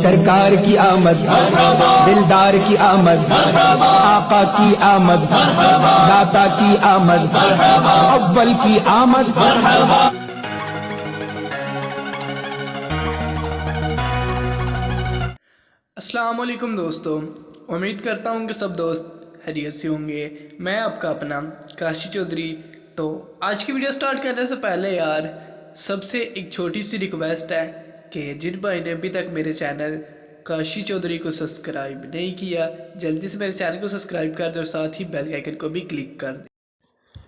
सरकार की आमद, दिलदार की आमद, आका की आमद, दाता की आमद, अव्वल की आमद। अस्सलाम वालेकुम दोस्तों, उम्मीद करता हूँ कि सब दोस्त खैरियत से होंगे। मैं आपका अपना काशी चौधरी। तो आज की वीडियो स्टार्ट करने से पहले यार सबसे एक छोटी सी रिक्वेस्ट है कि जिन भाई ने अभी तक मेरे चैनल काशी चौधरी को सब्सक्राइब नहीं किया, जल्दी से मेरे चैनल को सब्सक्राइब कर दे और साथ ही बेल आइकन को भी क्लिक कर दे।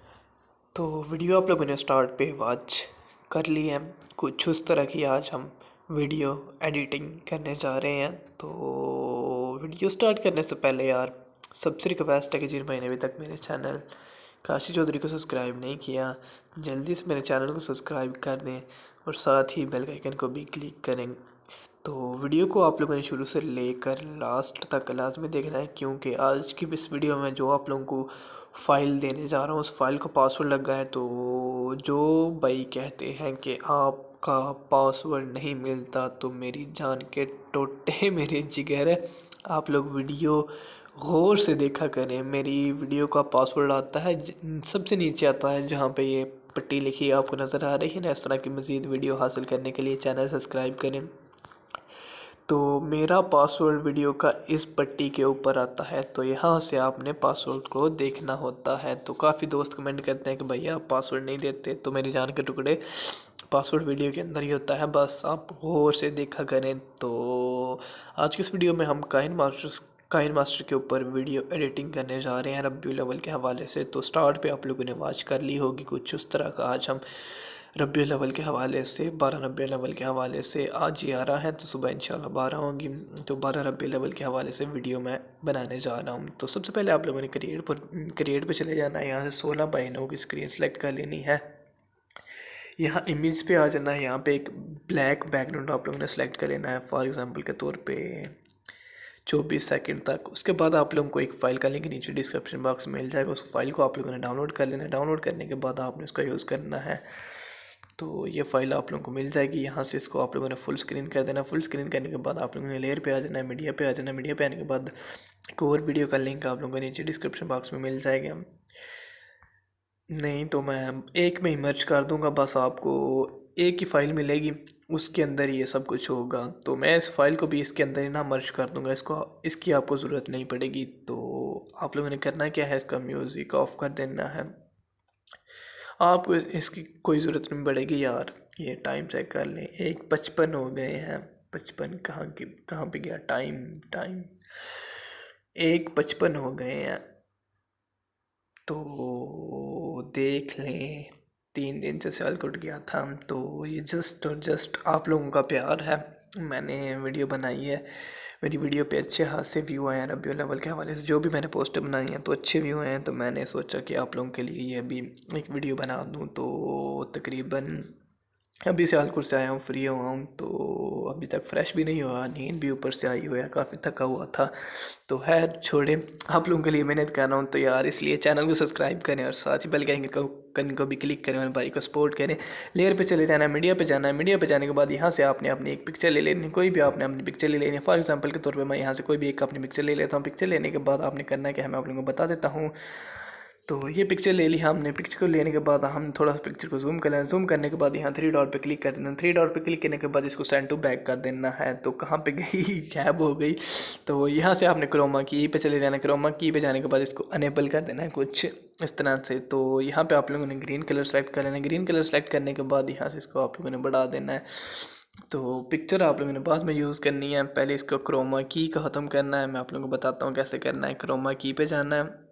तो वीडियो आप लोगों ने स्टार्ट पे वॉच कर ली है। कुछ उस तरह की आज हम वीडियो एडिटिंग करने जा रहे हैं। तो वीडियो स्टार्ट करने से पहले यार सबसे रिक्वेस्ट है कि जिन भाई ने अभी तक मेरे चैनल काशी चौधरी को सब्सक्राइब नहीं किया, जल्दी से मेरे चैनल को सब्सक्राइब कर दें और साथ ही बेल आइकन को भी क्लिक करें। तो वीडियो को आप लोगों ने शुरू से लेकर लास्ट तक लाजमी देखना है, क्योंकि आज की इस वीडियो में जो आप लोगों को फ़ाइल देने जा रहा हूँ उस फाइल का पासवर्ड लग गया है। तो जो भाई कहते हैं कि आपका पासवर्ड नहीं मिलता तो मेरी जान के टोटे मेरे जिगर, आप लोग वीडियो गौर से देखा करें। मेरी वीडियो का पासवर्ड आता है सबसे नीचे आता है, जहाँ पे ये पट्टी लिखी आपको नज़र आ रही है ना। इस तरह की मज़ीद वीडियो हासिल करने के लिए चैनल सब्सक्राइब करें। तो मेरा पासवर्ड वीडियो का इस पट्टी के ऊपर आता है, तो यहाँ से आपने पासवर्ड को देखना होता है। तो काफ़ी दोस्त कमेंट करते हैं कि भैया आप पासवर्ड नहीं देते, तो मेरी जान के टुकड़े पासवर्ड वीडियो के अंदर ही होता है, बस आप गौर से देखा करें। तो आज की इस वीडियो में हम काइन मास्टर के ऊपर वीडियो एडिटिंग करने जा रहे हैं रब्बीउल अव्वल के हवाले से। तो स्टार्ट पे आप लोगों ने वॉच कर ली होगी कुछ उस तरह का। आज हम रब्बीउल अव्वल के हवाले से 12 रब्बीउल अव्वल के हवाले से, आज 11 है तो सुबह इंशाल्लाह 12 होगी, तो 12 रब्बीउल अव्वल के हवाले से वीडियो मैं बनाने जा रहा हूँ। तो सबसे पहले आप लोगों ने क्रिएट पर चले जाना है। यहाँ से 16:9 की स्क्रीन सेलेक्ट कर लेनी है। यहाँ इमेज पे आ जाना है। यहाँ पे एक ब्लैक बैकग्राउंड आप लोगों ने सेलेक्ट कर लेना है, फॉर एग्जांपल के तौर पे 24 सेकंड तक। उसके बाद आप लोगों को एक फ़ाइल का लिंक नीचे डिस्क्रिप्शन बॉक्स में मिल जाएगा, उस फाइल को आप लोगों ने डाउनलोड कर लेना है। डाउनलोड करने के बाद आपने उसका यूज़ करना है। तो ये फ़ाइल आप लोगों को मिल जाएगी। यहाँ से इसको आप लोगों ने फुल स्क्रीन कर देना। फुल स्क्रीन करने के बाद आप लोगों ने लेयर पे आ जाना है, मीडिया पे आ जाना है। मीडिया पे आने के बाद एक और वीडियो का लिंक आप लोगों को नीचे डिस्क्रिप्शन बॉक्स में मिल जाएगा। नहीं तो मैं एक में ही मर्ज कर दूंगा, बस आपको एक ही फ़ाइल मिलेगी, उसके अंदर ये सब कुछ होगा। तो मैं इस फाइल को भी इसके अंदर ही ना मर्ज कर दूंगा, इसकी आपको ज़रूरत नहीं पड़ेगी। तो आप लोगों ने करना क्या है, इसका म्यूज़िक ऑफ कर देना है। आपको इसकी कोई ज़रूरत नहीं पड़ेगी यार। ये टाइम चेक कर लें, 1:55 हो गए हैं। 55 कहाँ पे गया टाइम? 1:55 हो गए हैं। तो देख लें, 3 दिन से सैल कुट गया था। तो ये जस्ट और जस्ट आप लोगों का प्यार है। मैंने वीडियो बनाई है, मेरी वीडियो पे अच्छे खासे व्यू आए हैं रब्बीउल अव्वल के हवाले से। जो भी मैंने पोस्टर बनाई हैं तो अच्छे व्यू आए हैं, तो मैंने सोचा कि आप लोगों के लिए ये भी एक वीडियो बना दूँ। तो तकरीबन अभी सियालकोट से आया हूँ, फ्री हुआ हूँ, तो अभी तक फ्रेश भी नहीं हुआ, नींद भी ऊपर से आई हुई है, काफ़ी थका हुआ था। तो खैर छोड़े, आप लोगों के लिए मेहनत कर रहा हूँ तो यार इसलिए चैनल को सब्सक्राइब करें और साथ ही बेल आइकन को भी क्लिक करें और भाई को सपोर्ट करें। लेयर पे चले जाना है, मीडिया पे जाना है। मीडिया पे जाने के बाद यहाँ से आपने अपनी एक पिक्चर ले लेनी, कोई भी आपने अपनी पिक्चर ले लेनी है। फॉर एग्जाम्पल के तौर पर मैं यहाँ से कोई भी एक अपनी पिक्चर ले लेता हूँ। पिक्चर लेने के बाद आपने करना क्या है मैं आप लोगों को बता देता हूँ। तो ये पिक्चर ले ली हमने। पिक्चर को लेने के बाद हम थोड़ा सा पिक्चर को जूम कर लें। जूम करने के बाद यहाँ 3 डॉट पे क्लिक कर देना। 3 डॉट पे क्लिक करने के बाद इसको सेंड टू बैक कर देना है। तो कहाँ पे गई? गैप हो गई। तो यहाँ से आपने क्रोमा की पे चले जाना। क्रोमा की पे जाने के बाद इसको अनेबल कर देना है कुछ इस तरह से। तो यहाँ पे आप लोगों ने ग्रीन कलर सेलेक्ट कर लेना। ग्रीन कलर सेलेक्ट करने के बाद यहाँ से इसको आप लोगों ने बढ़ा देना है। तो पिक्चर आप लोगों ने बाद में यूज़ करनी है, पहले इसको क्रोमा की का ख़त्म करना है। मैं आप लोगों को बताता हूँ कैसे करना है। क्रोमा की पे जाना है,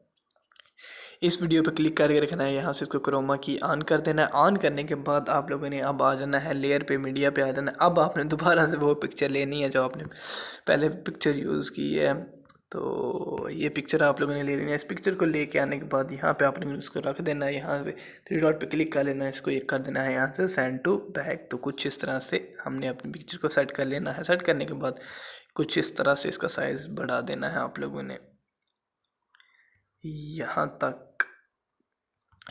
इस वीडियो पे क्लिक करके रखना है। यहाँ से इसको क्रोमा की ऑन कर देना है। ऑन करने के बाद आप लोगों ने अब आ जाना है लेयर पे, मीडिया पे आ जाना है। अब आपने दोबारा से वो पिक्चर लेनी है जो आपने पहले पिक्चर यूज़ की है। तो ये पिक्चर आप लोगों ने ले लेनी है। इस पिक्चर को लेके आने के बाद यहाँ पे आप लोगों ने इसको रख देना है। यहाँ पे 3 डॉट पे क्लिक कर लेना है, इसको ये कर देना है यहाँ से सेंड टू बैक। तो कुछ इस तरह से हमने अपनी पिक्चर को सेट कर लेना है। सेट करने के बाद कुछ इस तरह से इसका साइज़ बढ़ा देना है आप लोगों ने यहाँ तक।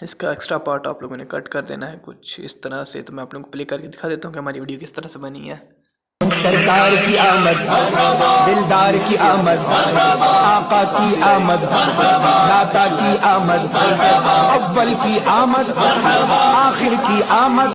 इसका एक्स्ट्रा पार्ट आप लोगों ने कट कर देना है कुछ इस तरह से। तो मैं आप लोगों को प्ले करके दिखा देता हूँ कि हमारी वीडियो किस तरह से बनी है। सरकार की आमद, दिलदार की आमद, आका की आमद, दाता की आमद, अव्वल की आमद, आखिर की आमद।